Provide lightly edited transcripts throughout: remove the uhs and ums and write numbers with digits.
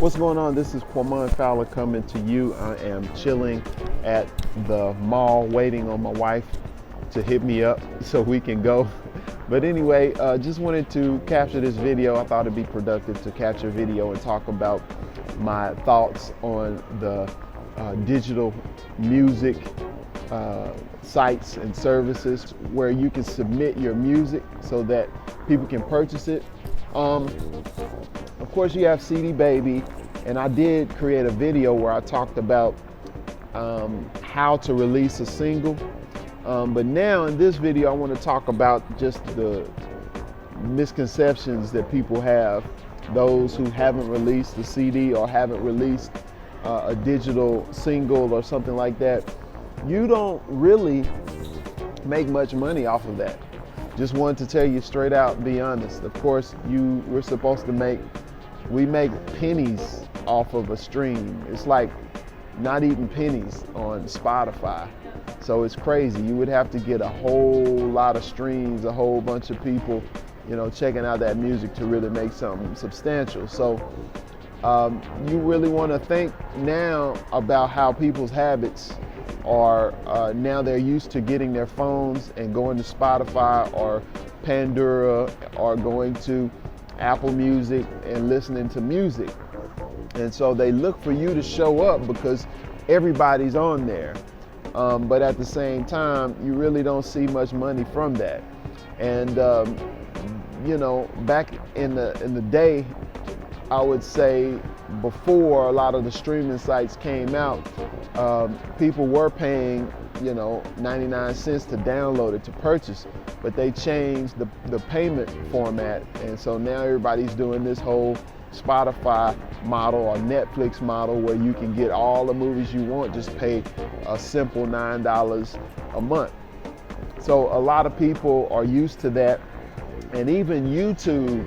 What's going on? This is Quamon Fowler coming to you. I am chilling at the mall waiting on my wife to hit me up so we can go. But anyway, just wanted to capture this video. I thought it'd be productive to capture video and talk about my thoughts on the digital music sites and services where you can submit your music so that people can purchase it. Of course, you have CD Baby, and I did create a video where I talked about how to release a single. But now in this video, I want to talk about just the misconceptions that people have, those who haven't released a CD or haven't released a digital single or something like that. You don't really make much money off of that. Just wanted to tell you straight out, be honest. Of course, we're supposed to make pennies off of a stream. It's like not eating pennies on Spotify. So it's crazy. You would have to get a whole lot of streams, a whole bunch of people, checking out that music to really make something substantial. So you really want to think now about how people's habits are. Now they're used to getting their phones and going to Spotify or Pandora or going to Apple Music and listening to music. And so they look for you to show up because everybody's on there. But at the same time, you really don't see much money from that. And back in the day, I would say before a lot of the streaming sites came out, people were paying 99 cents to download it, to purchase, but they changed the payment format. And so now everybody's doing this whole Spotify model or Netflix model where you can get all the movies you want, just pay a simple $9 a month. So a lot of people are used to that. And even YouTube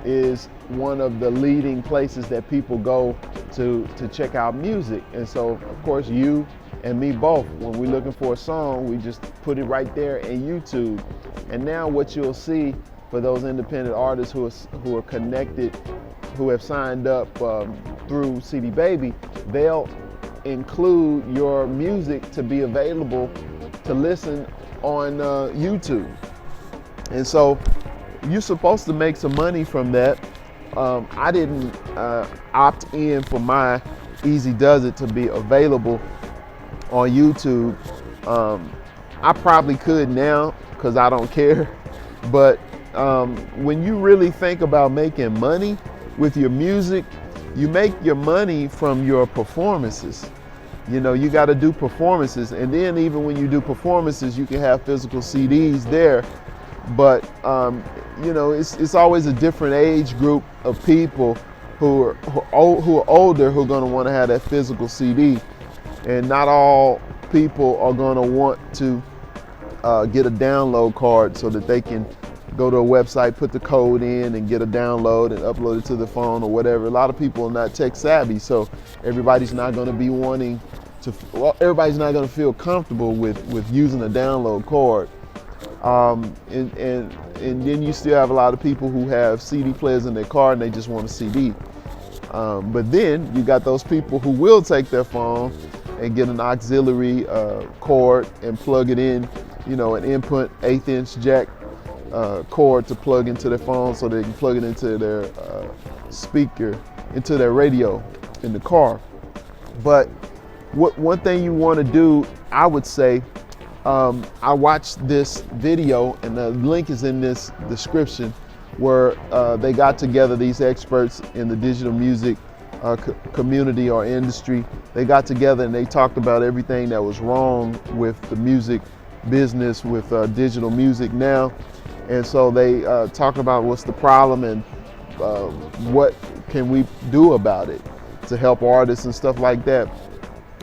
is one of the leading places that people go to check out music. And so of course you and me both, when we're looking for a song, we just put it right there in YouTube. And now what you'll see for those independent artists who are connected, who have signed up through CD Baby, they'll include your music to be available to listen on YouTube. And so you're supposed to make some money from that. I didn't opt in for my Easy Does It to be available on YouTube. I probably could now because I don't care. But when you really think about making money with your music, you make your money from your performances. You got to do performances, and then even when you do performances, you can have physical CDs there. But it's always a different age group of people who are older who are going to want to have that physical CD, and not all people are going to want to get a download card so that they can go to a website, put the code in and get a download and upload it to the phone or whatever. A lot of people are not tech savvy, so everybody's not going to be wanting to, everybody's not going to feel comfortable with using a download card. And then you still have a lot of people who have CD players in their car and they just want a CD. But then you got those people who will take their phone and get an auxiliary cord and plug it in, an input 1/8" jack cord to plug into their phone so they can plug it into their speaker, into their radio in the car. But one thing you want to do, I would say, I watched this video, and the link is in this description, where they got together, these experts in the digital music community or industry. They got together and they talked about everything that was wrong with the music business, with digital music now. And so they talked about what's the problem and what can we do about it to help artists and stuff like that.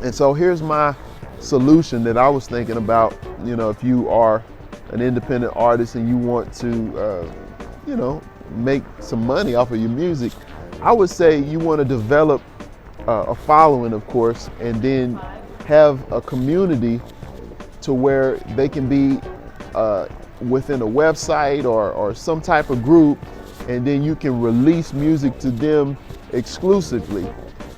And so here's my solution that I was thinking about. If you are an independent artist and you want to make some money off of your music, I would say you want to develop a following, of course, and then have a community to where they can be within a website or some type of group, and then you can release music to them exclusively.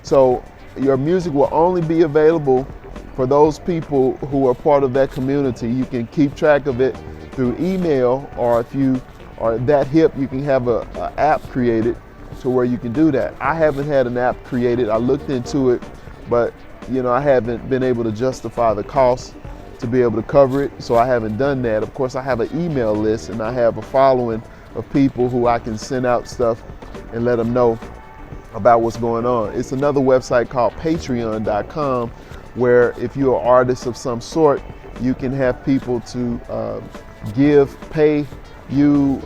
So your music will only be available for those people who are part of that community. You can keep track of it through email, or if you are that hip, you can have a app created to where you can do that. I haven't had an app created. I looked into it, but I haven't been able to justify the cost to be able to cover it, so I haven't done that. Of course, I have an email list and I have a following of people who I can send out stuff and let them know about what's going on. It's another website called patreon.com, where if you're an artist of some sort, you can have people to pay you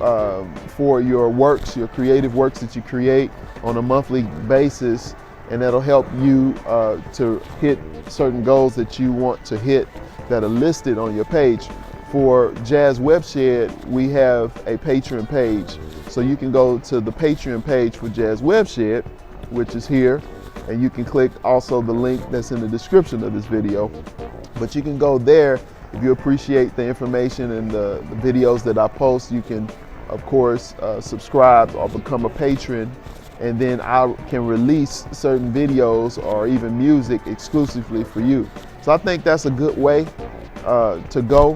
for your works, your creative works that you create on a monthly basis, and that'll help you to hit certain goals that you want to hit that are listed on your page. For Jazz Webshed, we have a Patreon page. So you can go to the Patreon page for Jazz Webshed, which is here, and you can click also the link that's in the description of this video. But you can go there if you appreciate the information and the videos that I post. You can, of course, subscribe or become a patron, and then I can release certain videos or even music exclusively for you. So I think that's a good way to go,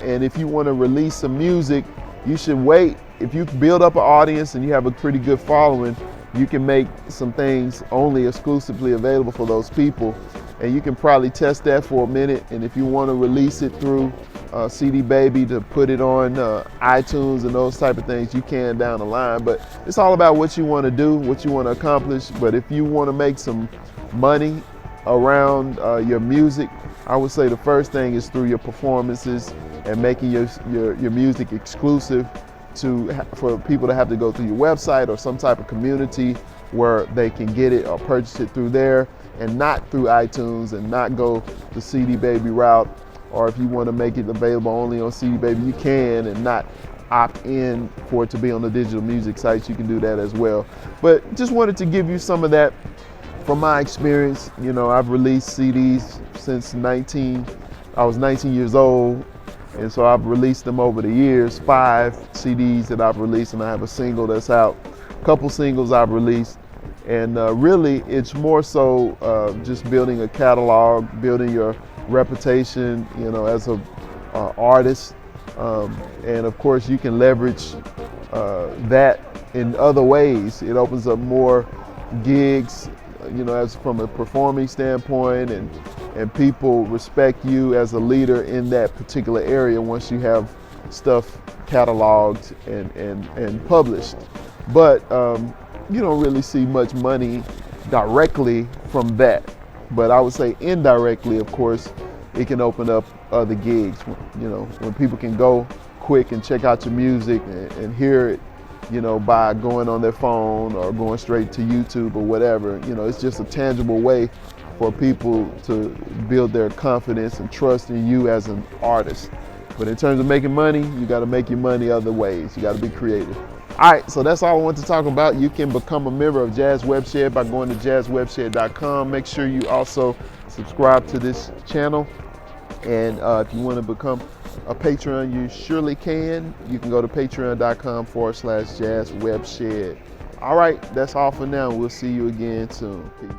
and if you want to release some music, you should wait. If you build up an audience and you have a pretty good following, you can make some things only exclusively available for those people, and you can probably test that for a minute. And if you want to release it through CD Baby to put it on iTunes and those type of things, you can down the line. But it's all about what you want to do, what you want to accomplish. But if you want to make some money around your music, I would say the first thing is through your performances and making your music exclusive for people to have to go through your website or some type of community where they can get it or purchase it through there, and not through iTunes, and not go the CD Baby route. Or if you want to make it available only on CD Baby, you can, and not opt in for it to be on the digital music sites. You can do that as well. But just wanted to give you some of that from my experience. I've released CDs since I was 19 years old. And so I've released them over the years, 5 CDs that I've released, and I have a single that's out, a couple singles I've released. And really, it's more so just building a catalog, building your reputation, as an artist. And of course, you can leverage that in other ways. It opens up more gigs, as from a performing standpoint, and people respect you as a leader in that particular area once you have stuff cataloged and published. But you don't really see much money directly from that. But I would say indirectly, of course, it can open up other gigs. When people can go quick and check out your music and hear it, by going on their phone or going straight to YouTube or whatever. It's just a tangible way for people to build their confidence and trust in you as an artist. But in terms of making money, you got to make your money other ways. You got to be creative. All right, so that's all I want to talk about. You can become a member of Jazz Webshed by going to jazzwebshed.com. Make sure you also subscribe to this channel. And if you want to become a patron, you surely can. You can go to patreon.com/jazzwebshed. All right, that's all for now. We'll see you again soon. Peace.